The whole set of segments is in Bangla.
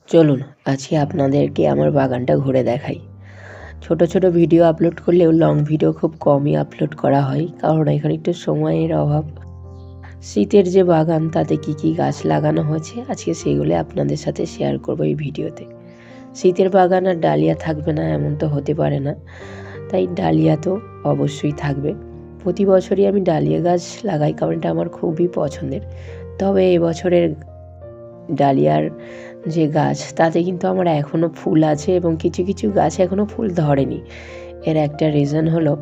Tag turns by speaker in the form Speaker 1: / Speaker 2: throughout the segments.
Speaker 1: চলুন আজকে আপনাদেরকে আমার বাগানটা ঘুরে দেখাই। ছোট ছোট ভিডিও আপলোড করলেও লং ভিডিও খুব কমই আপলোড করা হয়, কারণ এখানে একটু সময়ের অভাব। শীতের যে বাগান, তাতে কি কি গাছ লাগানো হয়েছে আজকে সেগুলো আপনাদের সাথে শেয়ার করব এই ভিডিওতে। শীতের বাগান আর ডালিয়া থাকবে না এমন তো হতে পারে না, তাই ডালিয়া তো অবশ্যই থাকবে। প্রতি বছরই আমি ডালিয়া গাছ লাগাই, কারণ এটা আমার খুবই পছন্দের। তবে এবছরের ডালিয়ার যে গাছ, তাতে কিন্তু আমার এখনও ফুল আছে এবং কিছু কিছু গাছ এখনও ফুল ধরেনি। এর একটা রিজন হলো,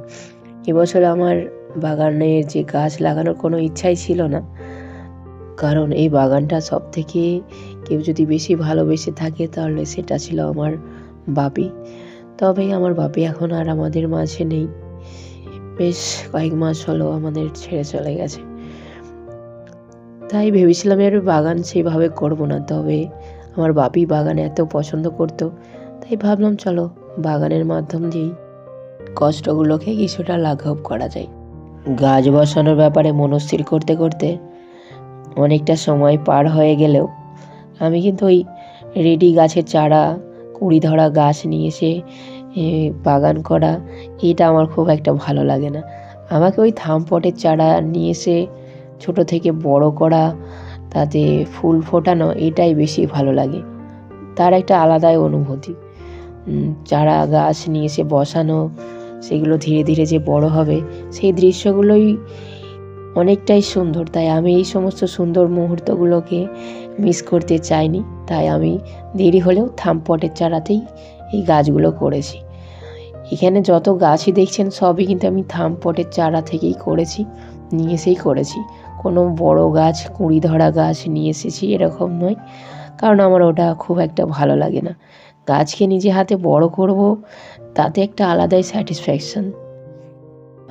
Speaker 1: এবছর আমার বাগানের যে গাছ লাগানোর কোনো ইচ্ছাই ছিল না, কারণ এই বাগানটা সব থেকে কেউ যদি বেশি ভালোবেসে থাকে তাহলে সেটা ছিল আমার বাপি। তবে আমার বাপি এখন আর আমাদের মাঝে নেই, বেশ কয়েক মাস হলো আমাদের ছেড়ে চলে গেছে। তাই ভেবেছিলাম এর বাগান সেভাবে করব না, তবে আমার বাপি বাগান এত পছন্দ করতো, তাই ভাবলাম চলো বাগানের মাধ্যম দিয়েই কষ্টগুলোকে কিছুটা লাঘব করা যায়। গাছ বসানোর ব্যাপারে মনস্থির করতে করতে অনেকটা সময় পার হয়ে গেলেও আমি কিন্তু ওই রেডি গাছের চারা, কুঁড়ি ধরা গাছ নিয়ে এসে বাগান করা, এটা আমার খুব একটা ভালো লাগে না। আমাকে ওই থাম পটের চারা নিয়ে এসে ছোট থেকে বড় করা, তাতে ফুল ফোটানো, এটাই বেশি ভালো লাগে। তার একটা আলাদাই অনুভূতি। চারা গাছ নিয়ে এসে বসানো, সেগুলো ধীরে ধীরে যে বড় হবে, সেই দৃশ্যগুলোই অনেকটাই সুন্দর। তাই আমি এই সমস্ত সুন্দর মুহূর্তগুলোকে মিস করতে চাইনি, তাই আমি দেরি হলেও থাম পটের চারাতেই এই গাছগুলো করেছি। এখানে যত গাছই দেখছেন সবই কিন্তু আমি থাম পটের চারা থেকেই করেছি, নিয়ে এসেই করেছি। কোনো বড় গাছ, কুঁড়ি ধরা গাছ নিয়ে এসেছি এরকম নয়, কারণ আমার ওটা খুব একটা ভালো লাগে না। গাছকে নিজে হাতে বড় করব, তাতে একটা আলাদাই স্যাটিসফ্যাকশন।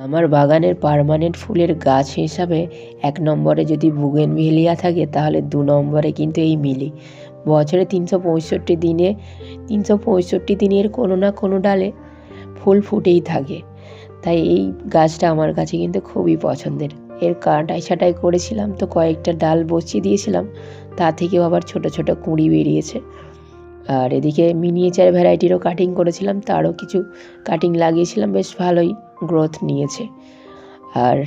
Speaker 1: আমার বাগানের পার্মানেন্ট ফুলের গাছ হিসাবে 1 নম্বরে যদি বুগেনভিলিয়া থাকে, তাহলে 2 নম্বরে কিন্তু এই মিলি। বছরে 365 দিনের কোনো না কোনো ডালে ফুল ফুটেই থাকে, তাই এই গাছটা আমার কাছে কিন্তু খুবই পছন্দের। এর কাটাই ছাঁটাই করেছিলাম, তো কয়েকটা ডাল বসিয়ে দিয়েছিলাম, তা থেকেও আবার ছোট ছোট কুঁড়ি বেরিয়েছে। আর এদিকে মিনিয়েচার ভ্যারাইটিরও কাটিং করেছিলাম, তারও কিছু কাটিং লাগিয়েছিলাম, বেশ ভালোই গ্রোথ নিয়েছে। আর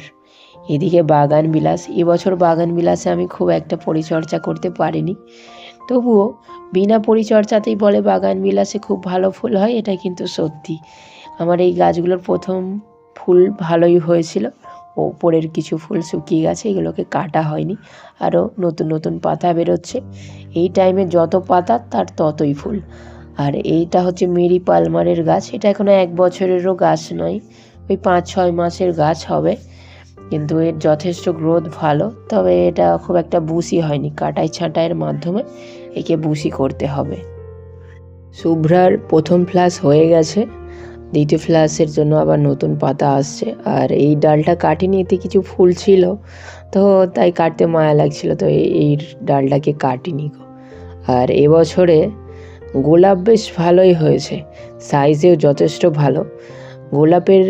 Speaker 1: এদিকে বাগান বিলাস, এবছর বাগান বিলাসে আমি খুব একটা পরিচর্যা করতে পারিনি, তবুও বিনা পরিচর্যাতেই বলে বাগান বিলাসে খুব ভালো ফুল হয়, এটা কিন্তু সত্যি। আমার এই গাছগুলোর প্রথম ফুল ভালোই হয়েছিল, ওপরের কিছু ফুল শুকিয়ে গেছে, এগুলোকে কাটা হয়নি, আরও নতুন নতুন পাতা বেরোচ্ছে। এই টাইমে যত পাতা তার ততই ফুল। আর এইটা হচ্ছে মেরি পালমারের গাছ, এটা এখনও 1 বছরেরও গাছ নয়, ওই 5-6 মাসের গাছ হবে, কিন্তু এর যথেষ্ট গ্রোথ ভালো। তবে এটা খুব একটা বুশি হয়নি, কাটাই ছাঁটাইয়ের মাধ্যমে একে বুশি করতে হবে। শুভ্রার প্রথম ফ্লাস হয়ে গেছে, দ্বিতীয় ফ্লাসের জন্য আবার নতুন পাতা আসছে। আর এই ডালটা কাটিনি, এতে কিছু ফুল ছিল, তো তাই কাটতে মায়া লাগছিল, তো এই ডালটাকে কাটিনি। আর এবছরে গোলাপ বেশ ভালোই হয়েছে, সাইজেও যথেষ্ট ভালো। গোলাপের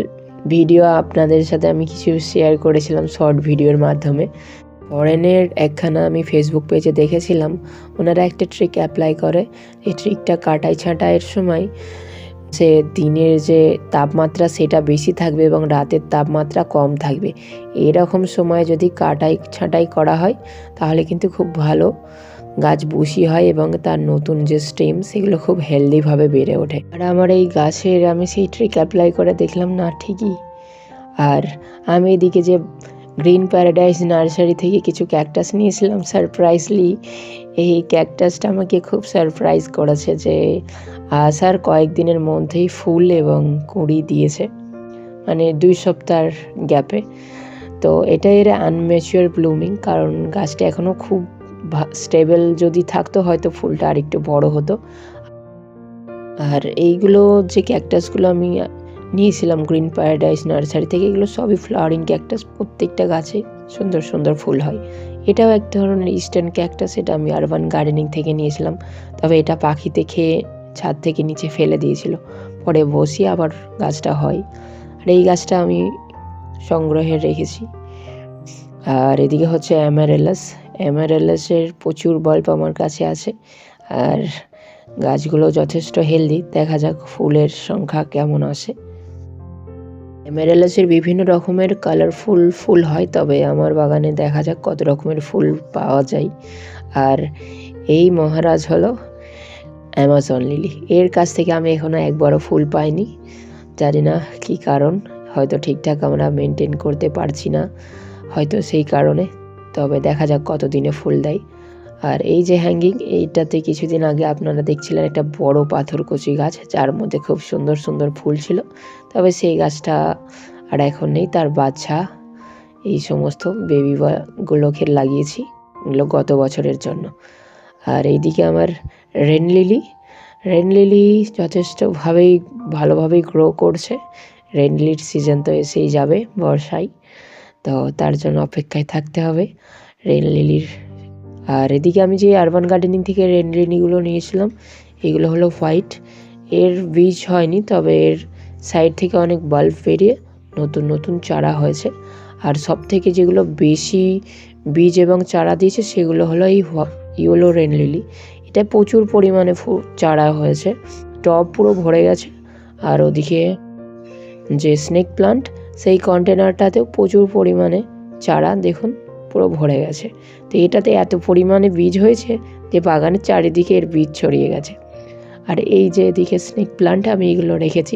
Speaker 1: ভিডিও আপনাদের সাথে আমি কিছু শেয়ার করেছিলাম শর্ট ভিডিওর মাধ্যমে। ফরেনের একখানা আমি ফেসবুক পেজে দেখেছিলাম, ওনারা একটা ট্রিক অ্যাপ্লাই করে। এই ট্রিকটা কাটাই ছাঁটাইয়ের সময় যে দিনের যে তাপমাত্রা সেটা বেশি থাকবে এবং রাতের তাপমাত্রা কম থাকবে, এরকম সময় যদি কাটাই ছাঁটাই করা হয়, তাহলে কিন্তু খুব ভালো গাছ বুশি হয় এবং তার নতুন যে স্টেম, সেগুলো খুব হেলদিভাবে বেড়ে ওঠে। আর আমার এই গাছের আমি সেই ট্রিক অ্যাপ্লাই করে দেখলাম না ঠিকই। আর আমি এদিকে যে গ্রিন প্যারাডাইস নার্সারি থেকে কিছু ক্যাকটাস নিয়েছিলাম, সারপ্রাইজলি এই ক্যাকটাসটা আমাকে খুব সারপ্রাইজ করেছে, যে আসার কয়েকদিনের মধ্যেই ফুল এবং কুঁড়ি দিয়েছে, মানে 2 সপ্তাহের গ্যাপে। তো এটা এর আনম্যাচিওর ব্লুমিং, কারণ গাছটা এখনও খুব স্টেবল যদি থাকতো হয়তো ফুলটা আর একটু বড় হতো। আর এইগুলো যে ক্যাকটাসগুলো আমি নিয়েছিলাম গ্রিন প্যারাডাইস নার্সারি থেকে, এগুলো সবই ফ্লাওয়ারিং ক্যাকটাস, প্রত্যেকটা গাছে সুন্দর সুন্দর ফুল হয়। এটাও এক ধরনের ইস্টার্ন ক্যাকটাস, এটা আমি আরবান গার্ডেনিং থেকে নিয়েছিলাম, তবে এটা পাখিতে খেয়ে ছাদ থেকে নিচে ফেলে দিয়েছিল, পরে বসিয়ে আবার গাছটা হয়। আর এই গাছটা আমি সংগ্রহে রেখেছি। আর এদিকে হচ্ছে অ্যামারেলাসের প্রচুর বাল্ব আমার কাছে আছে। আর গাছগুলো যথেষ্ট হেলদি। দেখা যাক ফুলের সংখ্যা কেমন আসে। অ্যামেরালাসের বিভিন্ন রকমের কালারফুল ফুল হয়, তবে আমার বাগানে দেখা যাক কত রকমের ফুল পাওয়া যায়। আর এই মহারাজ হলো অ্যামাজন লিলি। এর কাছ থেকে আমি এখনো একবারও ফুল পাইনি, জানি না কি কারণ, হয়তো ঠিকঠাক আমরা মেনটেন করতে পারছি না, হয়তো সেই কারণে। তবে দেখা যাক কতদিনে ফুল দেয়। আর এই যে হ্যাঙ্গিং, এইটাতে কিছুদিন আগে আপনারা দেখছিলেন একটা বড় পাথরকুচি গাছ, যার মধ্যে খুব সুন্দর সুন্দর ফুল ছিল। তবে সেই গাছটা আর এখন নেই, তার বাচ্চা এই সমস্ত বেবিগুলোকে লাগিয়েছি, এগুলো গত বছরের জন্য। আর এইদিকে আমার রেন লিলি যথেষ্টভাবেই ভালোভাবেই গ্রো করছে। রেন লিলির সিজন তো এসেই যাবে বর্ষায়, তো তার জন্য অপেক্ষায় থাকতে হবে রেন লিলির। আর এদিকে আমি যে আরবান গার্ডেনিং থেকে রেন লিলিগুলো নিয়েছিলাম, এগুলো হলো হোয়াইট। এর বীজ হয়নি, তবে এর সাইড থেকে অনেক বাল্ব বেরিয়ে নতুন নতুন চারা হয়েছে। আর সব থেকে যেগুলো বেশি বীজ এবং চারা দিয়েছে সেগুলো হলো এই ইয়েলো রেন লিলি। এটা প্রচুর পরিমাণে চারা হয়েছে, টব পুরো ভরে গেছে। আর ওদিকে যে স্নেক প্লান্ট, সেই কন্টেনারটাতেও প্রচুর পরিমাণে চারা দেখুন পুরো ভরে গেছে। তো এটাতে এত পরিমাণে বীজ হয়েছে যে বাগানের চারিদিকে এর বীজ ছড়িয়ে গেছে। আর এই যে এদিকে স্নেক প্লান্ট, আমি এগুলো রেখেছি,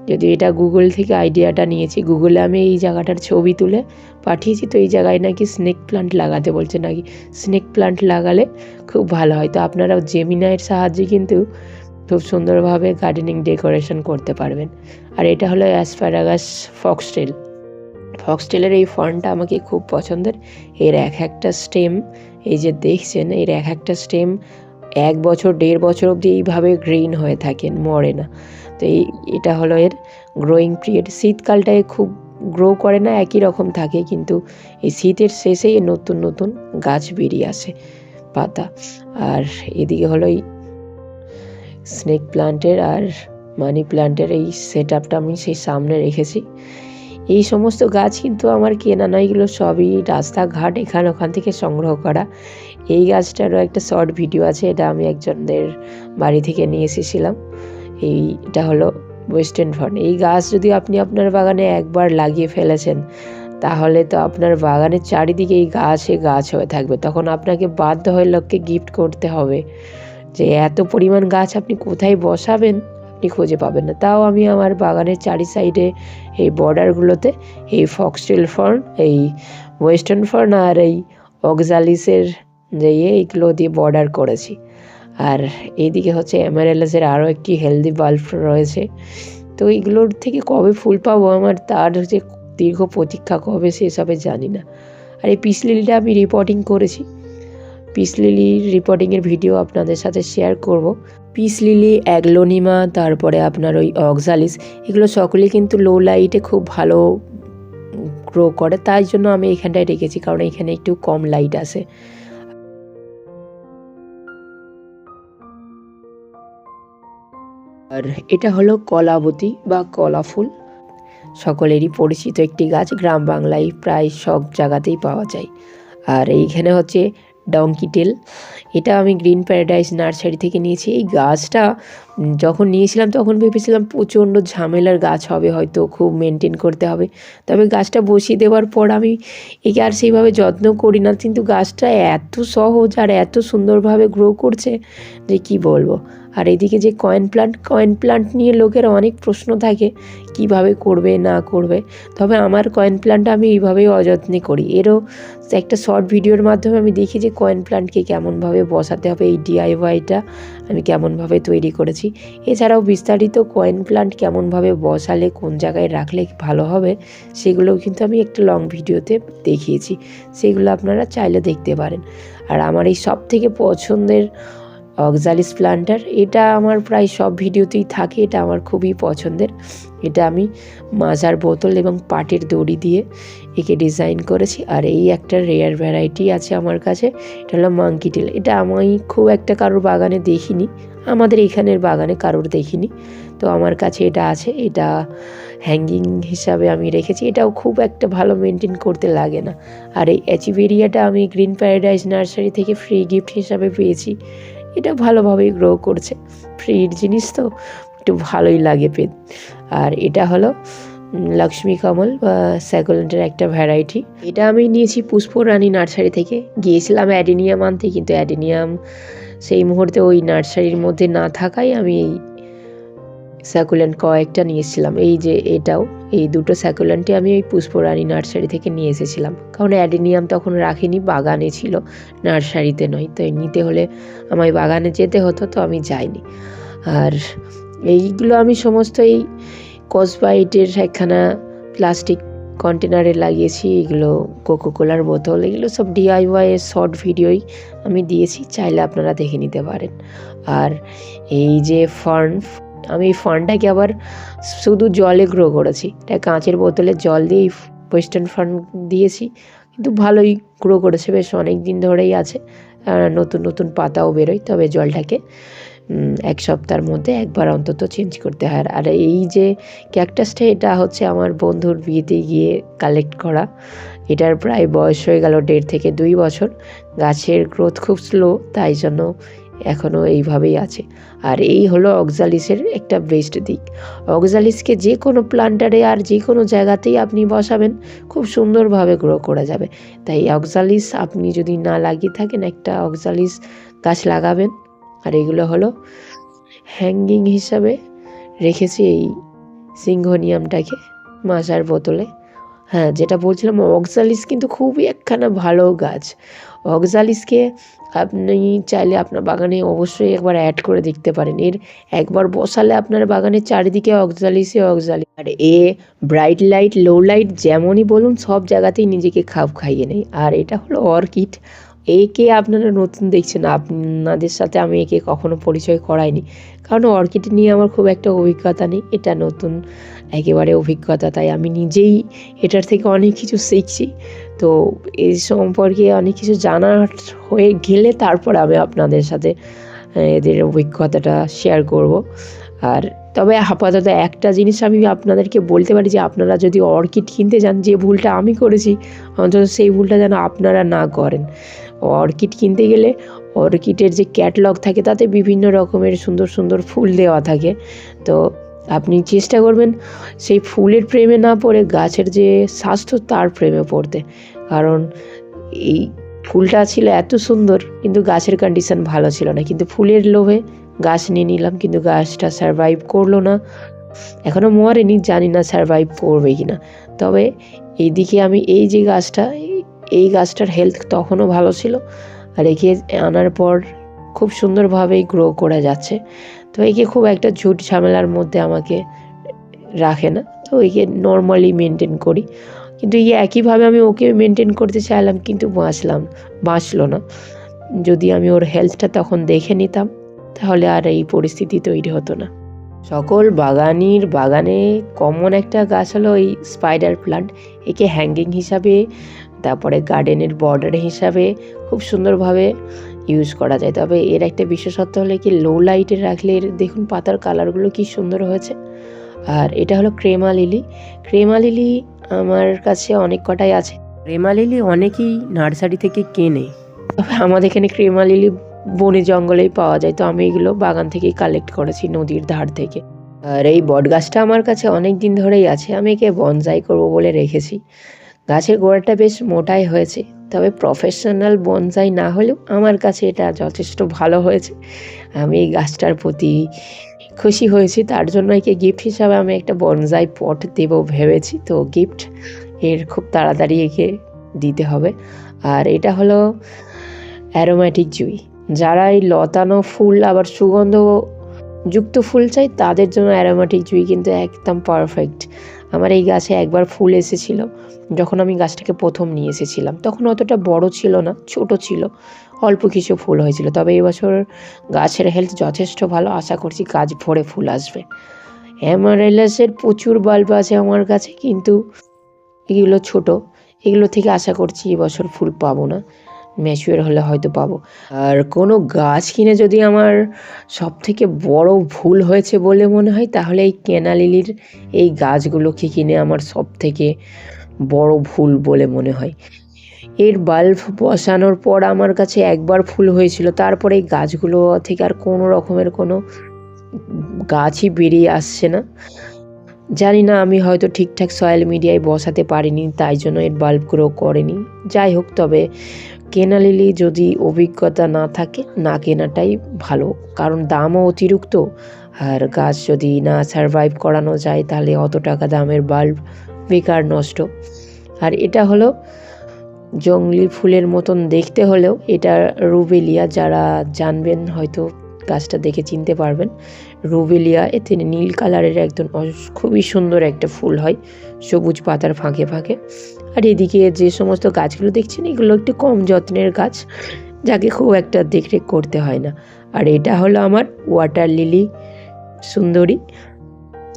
Speaker 1: যদি এটা গুগল থেকে আইডিয়াটা নিয়েছি। গুগলে আমি এই জায়গাটার ছবি তুলে পাঠিয়েছি, তো এই জায়গায় নাকি স্নেক প্লান্ট লাগাতে বলছে, নাকি স্নেক প্লান্ট লাগালে খুব ভালো হয়। তো আপনারাও জেমিনাইয়ের সাহায্যে কিন্তু খুব সুন্দরভাবে গার্ডেনিং ডেকোরেশন করতে পারবেন। আর এটা হলো অ্যাসপারাগাস ফক্সটেলের এই ফার্নটা আমাকে খুব পছন্দের। এর এক একটা স্টেম, এই যে দেখছেন, এর এক একটা স্টেম 1 বছর 1.5 বছর অবধি এইভাবে গ্রিন হয়ে থাকেন, মরে না। তো এটা হলো এর গ্রোয়িং পিরিয়ড। শীতকালটায় খুব গ্রো করে না, একই রকম থাকে, কিন্তু এই শীতের শেষেই নতুন নতুন গাছ বেরিয়ে আসে, পাতা। আর এদিকে হলো এই স্নেক প্লান্টের আর মানি প্লান্টের এই সেট আপটা আমি সেই সামনে রেখেছি। এই সমস্ত গাছ কিন্তু আমার কেনা নয়, এগুলো সবই রাস্তাঘাট এখান ওখান থেকে সংগ্রহ করা। এই গাছটারও একটা শর্ট ভিডিও আছে, এটা আমি একজনদের বাড়ি থেকে নিয়ে এসেছিলাম। এটা হলো ওয়েস্টার্ন ফার্ন। এই গাছ যদি আপনি আপনার বাগানে একবার লাগিয়ে ফেলেছেন, তাহলে তো আপনার বাগানের চারিদিকে এই গাছ হয়ে থাকবে। তখন আপনাকে বাধ্য হয়ে লোককে গিফট করতে হবে, যে এত পরিমাণ গাছ আপনি কোথায় বসাবেন আপনি খুঁজে পাবেন না। তাও আমি আমার বাগানের চারি সাইডে এই বর্ডারগুলোতে এই ফক্সটেল ফার্ন, এই ওয়েস্টার্ন ফার্ন আর এই অক্সালিসের যে এইগুলো দিয়ে বর্ডার করেছি। আর এইদিকে হচ্ছে অ্যামারেলাসের আরও একটি হেলদি বাল্ব রয়েছে। তো এইগুলোর থেকে কবে ফুল পাবো আমার, তার যে দীর্ঘ প্রতীক্ষা কবে সেসবে জানি না। আর এই পিস লিলিটা আমি রিপোর্টিং করেছি, পিস লিলির রিপোর্টিংয়ের ভিডিও আপনাদের সাথে শেয়ার করব। পিস লিলি, অ্যাগলোনিমা, তারপরে আপনার ওই অক্সালিস, এগুলো সকলেই কিন্তু লো লাইটে খুব ভালো গ্রো করে, তাই জন্য আমি এখানটায় রেখেছি, কারণ এখানে একটু কম লাইট আসে। আর এটা হলো কলাবতী বা কলা ফুল, সকলেরই পরিচিত একটি গাছ, গ্রাম বাংলায় প্রায় সব জায়গাতেই পাওয়া যায়। আর এইখানে হচ্ছে ডঙ্কিটেল, এটা আমি গ্রিন প্যারাডাইস নার্সারি থেকে নিয়েছি। এই গাছটা যখন নিয়েছিলাম তখন ভেবেছিলাম প্রচণ্ড ঝামেলার গাছ হবে, হয়তো খুব মেনটেন করতে হবে। তবে গাছটা বসিয়ে দেওয়ার পর আমি একে আর সেইভাবে যত্ন করি না, কিন্তু গাছটা এত সহজ আর এত সুন্দরভাবে গ্রো করছে যে কি বলবো। আর এদিকে যে কয়েন প্লান্ট নিয়ে লোকের অনেক প্রশ্ন থাকে, কিভাবে করবে না করবে। তবে আমার কয়েন প্লান্ট আমি এইভাবেই অযত্নে করি। এরও একটা শর্ট ভিডিওর মাধ্যমে আমি দেখি যে কয়েন প্লান্টকে কেমনভাবে বসাতে হবে, এই ডিআইওয়াইটা আমি কেমনভাবে তৈরি করেছি। এছাড়াও বিস্তারিত কয়েন প্লান্ট কেমনভাবে বসালে, কোন জায়গায় রাখলে ভালো হবে, সেগুলোও কিন্তু আমি একটা লং ভিডিওতে দেখিয়েছি, সেগুলো আপনারা চাইলে দেখতে পারেন। আর আমার এই সব থেকে পছন্দের অক্সালিস প্লান্টার, এটা আমার প্রায় সব ভিডিওতেই থাকে, এটা আমার খুবই পছন্দের। এটা আমি মাজার বোতল এবং পাটের দড়ি দিয়ে একে ডিজাইন করেছি। আর এই একটা রেয়ার ভ্যারাইটি আছে আমার কাছে, এটা হলো মাঙ্কি টেল। এটা আমি খুব একটা কারোর বাগানে দেখিনি, আমাদের এখানের বাগানে কারোর দেখিনি, তো আমার কাছে এটা আছে। এটা হ্যাঙ্গিং হিসাবে আমি রেখেছি, এটাও খুব একটা ভালো মেনটেন করতে লাগে না। আর এই অ্যাচিভেরিয়াটা আমি গ্রিন প্যারাডাইস নার্সারি থেকে ফ্রি গিফট হিসাবে পেয়েছি। এটা ভালোভাবেই গ্রো করছে। ফ্রির জিনিস তো একটু ভালোই লাগে পেতে। আর এটা হলো লক্ষ্মী কমল বা স্যাকুলেন্টের একটা ভ্যারাইটি। এটা আমি নিয়েছি পুষ্পরানী নার্সারি থেকে। গিয়েছিলাম অ্যাডেনিয়াম আনতে, কিন্তু অ্যাডেনিয়াম সেই মুহূর্তে ওই নার্সারির মধ্যে না থাকায় আমি এই স্যাকুলেন্ট কয়েকটা নিয়েছিলাম। এই যে এটাও, এই দুটো স্যাকুলেন্টই আমি ওই পুষ্পরানী নার্সারি থেকে নিয়ে এসেছিলাম, কারণ অ্যাডেনিয়াম তখন রাখিনি, বাগানে ছিল, নার্সারিতে নয়। তো নিতে হলে আমায় বাগানে যেতে হতো, তো আমি যাইনি। আর এইগুলো আমি সমস্ত এই কসবাইটের একখানা প্লাস্টিক কন্টেনারে লাগিয়েছি। এগুলো কোকোকোলার বোতল, এগুলো সব DIY এর শর্ট ভিডিওই আমি দিয়েছি, চাইলে আপনারা দেখে নিতে পারেন। আর এই যে ফার্ন, আমি এই ফার্নটাকে আবার শুধু জলে গ্রো করেছি। এটা কাঁচের বোতলে জল দিয়ে ওয়েস্টার্ন ফার্ন দিয়েছি, কিন্তু ভালোই গ্রো করেছে, বেশ অনেক দিন ধরেই আছে। নতুন নতুন পাতাও বেরোয়, তবে জলটাকে 1 সপ্তাহের মধ্যে একবার অন্তত চেঞ্জ করতে হয়। আর এই যে ক্যাকটাসটা, এটা হচ্ছে আমার বন্ধুর বিয়েতে গিয়ে কালেক্ট করা। এটার প্রায় বয়স হয়ে গেল 1.5 থেকে 2 বছর। গাছের গ্রোথ খুব স্লো, তাই জন্য এখনও এইভাবেই আছে। আর এই হলো অক্সালিসের একটা বেস্ট দিক। অক্সালিসকে যে কোনো প্লান্টারে আর যে কোনো জায়গাতেই আপনি বসাবেন, খুব সুন্দরভাবে গ্রো করা যাবে। তাই অক্সালিস আপনি যদি না লাগিয়ে থাকেন, একটা অক্সালিস গাছ লাগাবেন। আর এগুলো হলো হ্যাঙ্গিং হিসাবে রেখেছি এই সিংহনিয়ামটাকে মাজার বোতলে। হ্যাঁ, যেটা বলছিলাম, অক্সালিস কিন্তু খুবই একখানা ভালো গাছ। অক্সালিসকে আপনি চাইলে আপনার বাগানে অবশ্যই একবার অ্যাড করে দেখতে পারেন। এর একবার বসালে আপনার বাগানের চারিদিকে অক্সালিসে অক্সালিস। আর এ ব্রাইট লাইট, লো লাইট যেমনই বলুন, সব জায়গাতেই নিজেকে খাপ খাইয়ে নেয়। আর এটা হলো অর্কিড। একে আপনারা নতুন দেখছেন, আপনাদের সাথে আমি একে কখনো পরিচয় করাইনি, কারণ অর্কিড নিয়ে আমার খুব একটা অভিজ্ঞতা নেই। এটা নতুন একেবারে অভিজ্ঞতা, তাই আমি নিজেই এটার থেকে অনেক কিছু শিখছি। তো এই সম্পর্কে অনেক কিছু জানার হয়ে গেলে তারপর আমি আপনাদের সাথে এদের অভিজ্ঞতাটা শেয়ার করব। আর তবে আপাতত একটা জিনিস আমি আপনাদেরকে বলতে পারি, যে আপনারা যদি অর্কিড কিনতে যান, যে ভুলটা আমি করেছি, অন্তত সেই ভুলটা যেন আপনারা না করেন। অর্কিড কিনতে গেলে অর্কিডের যে ক্যাটলগ থাকে, তাতে বিভিন্ন রকমের সুন্দর সুন্দর ফুল দেওয়া থাকে। তো আপনি চেষ্টা করবেন সেই ফুলের প্রেমে না পড়ে গাছের যে স্বাস্থ্য তার প্রেমে পড়তে। কারণ এই ফুলটা ছিল এত সুন্দর, কিন্তু গাছের কন্ডিশন ভালো ছিল না, কিন্তু ফুলের লোভে গাছ নিয়ে নিলাম, কিন্তু গাছটা সারভাইভ করলো না। এখনও মরেনি, জানি না সারভাইভ করবে কি না। তবে এইদিকে আমি এই যে গাছটা, এই গাছটার হেলথ তখনও ভালো ছিল, আর একে আনার পর খুব সুন্দরভাবেই গ্রো করে যাচ্ছে। তো একে খুব একটা ঝুট ঝামেলার মধ্যে আমাকে রাখে না, তো একে নর্মালি মেনটেন করি। কিন্তু একইভাবে আমি ওকে মেনটেন করতে চাইলাম, কিন্তু বাঁচলো না। যদি আমি ওর হেলথটা তখন দেখে নিতাম, তাহলে আর এই পরিস্থিতি তৈরি হতো না। সকল বাগানির বাগানে কমন একটা গাছ হলো এই স্পাইডার প্লান্ট। একে হ্যাঙ্গিং হিসাবে, তারপরে গার্ডেনের বর্ডার হিসাবে খুব সুন্দরভাবে ইউজ করা যায়। তবে এর একটা বিশেষত্ব হলো কি, লো লাইটে রাখলে এর দেখুন পাতার কালারগুলো কি সুন্দর হয়েছে। আর এটা হলো ক্রেমা লিলি। ক্রেমা লিলি আমার কাছে অনেক কটাই আছে। ক্রেমা লিলি অনেকেই নার্সারি থেকে কেনে, তবে আমাদের এখানে ক্রেমা লিলি বনে জঙ্গলেই পাওয়া যায়। তো আমি এগুলো বাগান থেকেই কালেক্ট করেছি, নদীর ধার থেকে। আর এই বট গাছটা আমার কাছে অনেক দিন ধরেই আছে, আমি একে বনসাই করবো বলে রেখেছি। গাছের গোড়াটা বেশ মোটাই হয়েছে, তবে প্রফেশনাল বনসাই না হলেও আমার কাছে এটা যথেষ্ট ভালো হয়েছে। আমি এই গাছটার প্রতি খুশি হয়েছি, তার জন্য একে গিফট হিসাবে আমি একটা বনসাই পট দেবো ভেবেছি। তো গিফট এর খুব তাড়াতাড়ি একে দিতে হবে। আর এটা হলো অ্যারোম্যাটিক জুঁই। যারা এই লতানো ফুল আবার সুগন্ধযুক্ত ফুল চাই, তাদের জন্য অ্যারোম্যাটিক জুঁই কিন্তু একদম পারফেক্ট। আমার এই গাছে একবার ফুল এসেছিল, যখন আমি গাছটাকে প্রথম নিয়ে এসেছিলাম, তখন অতটা বড় ছিল না, ছোট ছিল, অল্প কিছু ফুল হয়েছিল। তবে এবছর গাছের হেলথ যথেষ্ট ভালো, আশা করছি গাছ ভরে ফুল আসবে। অ্যামারেলাসের প্রচুর বাল্ব আছে আমার কাছে, কিন্তু এগুলো ছোট, এগুলো থেকে আশা করছি এবছর ফুল পাবো না, ম্যাচিওর হলে হয়তো পাবো। আর কোনো গাছ কিনে যদি আমার সবথেকে বড় ভুল হয়েছে বলে মনে হয়, তাহলে এই কেনা লিলির এই গাছগুলোকে কিনে আমার সবথেকে বড় ভুল বলে মনে হয়। এর বাল্ব বসানোর পর আমার কাছে একবার ফুল হয়েছিল, তারপরে এই গাছগুলো থেকে আর কোনো রকমের কোনো গাছই বেরিয়ে আসছে না। জানি না, আমি হয়তো ঠিকঠাক সয়েল মিডিয়ায় বসাতে পারিনি, তাই জন্য এর বাল্ব গ্রো করেনি। যাই হোক, তবে কেনা লিলি যদি অভিজ্ঞতা না থাকে না কেনাটাই ভালো, কারণ দামও অতিরিক্ত। আর গাছ যদি না সারভাইভ করানো যায় তাহলে অত টাকা দামের বাল্ব বেকার নষ্ট। আর এটা হলো জংলি ফুলের মতন দেখতে হলেও এটা রুবেলিয়া, যারা জানবেন হয়তো গাছটা দেখে চিনতে পারবেন। রুবেলিয়া, এতে নীল কালারের একদম খুবই সুন্দর একটা ফুল হয় সবুজ পাতার ফাঁকে ফাঁকে। আর এদিকে যে সমস্ত গাছগুলো দেখছেন এগুলো একটু কম যত্নের গাছ, যাকে খুব একটা দেখরেখ করতে হয় না। আর এটা হলো আমার ওয়াটার লিলি সুন্দরী।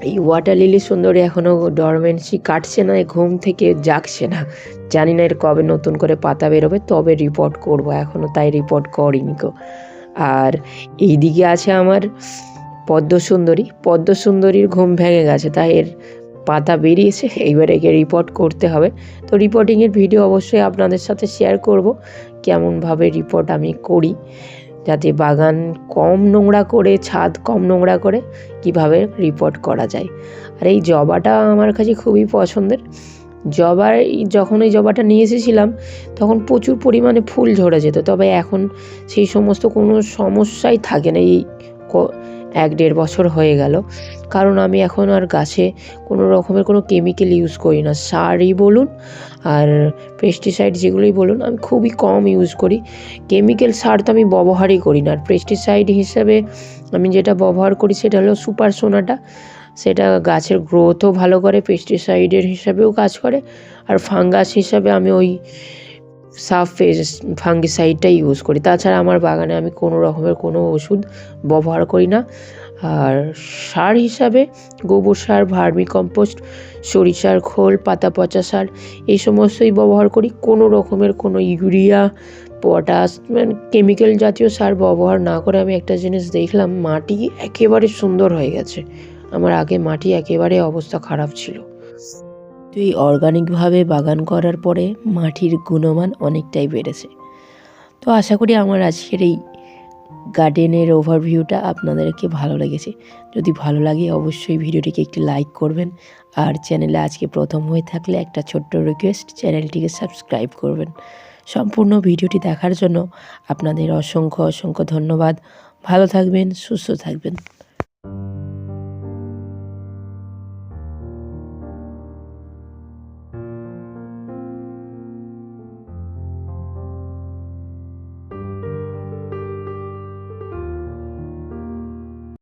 Speaker 1: এই ওয়াটার লিলি সুন্দরী এখনও ডরমেন্সি কাটছে না, ঘুম থেকে জাগছে না। জানি না এর কবে নতুন করে পাতা বেরোবে, তবে রিপোর্ট করব, এখনও তাই রিপোর্ট করিনি গো। আর এইদিকে আছে আমার পদ্মসুন্দরীর ঘুম ভেঙে গেছে, তাই এর পাতা বেরিয়েছে, এইবার একে রিপোর্ট করতে হবে। তো রিপোর্টিংয়ের ভিডিও অবশ্যই আপনাদের সাথে শেয়ার করব, কেমনভাবে রিপোর্ট আমি করি, যাতে বাগান কম নোংরা করে, ছাদ কম নোংরা করে কিভাবে রিপোর্ট করা যায়। আর এই জবাটা আমার কাছে খুবই পছন্দের। যখন এই জবাটা নিয়ে এসেছিলাম তখন প্রচুর পরিমাণে ফুল ঝরে যেত, তবে এখন সেই সমস্ত কোনো সমস্যাই থাকে না। এই 1-1.5 বছর হয়ে গেল, কারণ আমি এখন আর গাছে কোনো রকমের কোনো কেমিক্যাল ইউজ করি না। সারই বলুন আর পেস্টিসাইড যেগুলোই বলুন, আমি খুবই কম ইউজ করি। কেমিক্যাল সার তো আমি ব্যবহারই করি না। আর পেস্টিসাইড হিসাবে আমি যেটা ব্যবহার করি সেটা হলো সুপার সোনাটা। সেটা গাছের গ্রোথও ভালো করে, পেস্টিসাইডের হিসাবেও কাজ করে। আর ফাঙ্গাস হিসাবে আমি ওই ফাঙ্গিসাইডটাই ইউজ করি। তাছাড়া আমার বাগানে আমি কোনো রকমের কোনো ওষুধ ব্যবহার করি না। আর সার হিসাবে গোবর সার, ভার্মি কম্পোস্ট, সরিষার খোল, পাতা পচা সার, এই সমস্তই ব্যবহার করি। কোনো রকমের কোনো ইউরিয়া, পটাশ, মানে কেমিক্যাল জাতীয় সার ব্যবহার না করে। আমি একটা জিনিস দেখলাম, মাটি একেবারে সুন্দর হয়ে গেছে। আমার আগে মাটি একেবারে অবস্থা খারাপ ছিল। তো এই অর্গানিকভাবে বাগান করার পরে মাটির গুণমান অনেকটাই বেড়েছে। তো আশা করি আমার আজকের এই গার্ডেনের ওভারভিউটা আপনাদেরকে ভালো লেগেছে। যদি ভালো লাগে অবশ্যই ভিডিওটিকে একটি লাইক করবেন। আর চ্যানেলে আজকে প্রথম হয়ে থাকলে একটা ছোট্ট রিকোয়েস্ট, চ্যানেলটিকে সাবস্ক্রাইব করবেন। সম্পূর্ণ ভিডিওটি দেখার জন্য আপনাদের অসংখ্য ধন্যবাদ। ভালো থাকবেন, সুস্থ থাকবেন।